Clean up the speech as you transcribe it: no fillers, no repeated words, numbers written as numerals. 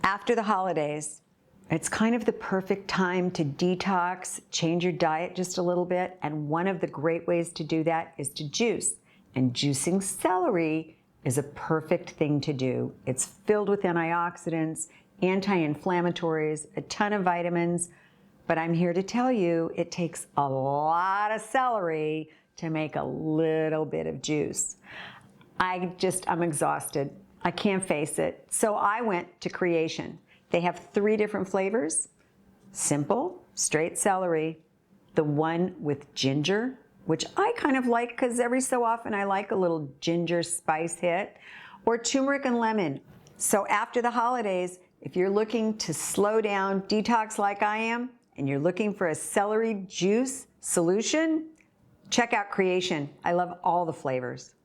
After the holidays, it's kind of the perfect time to detox, change your diet just a little bit, and one of the great ways to do that is to juice. And juicing celery is a perfect thing to do. It's filled with antioxidants, anti-inflammatories, a ton of vitamins, but I'm here to tell you it takes a lot of celery to make a little bit of juice. I'm exhausted. I can't face it. So I went to Kreation. They have 3 different flavors: simple, straight celery, the one with ginger, which I kind of like because every so often I like a little ginger spice hit, or turmeric and lemon. So after the holidays, if you're looking to slow down, detox like I am, and you're looking for a celery juice solution, check out Kreation. I love all the flavors.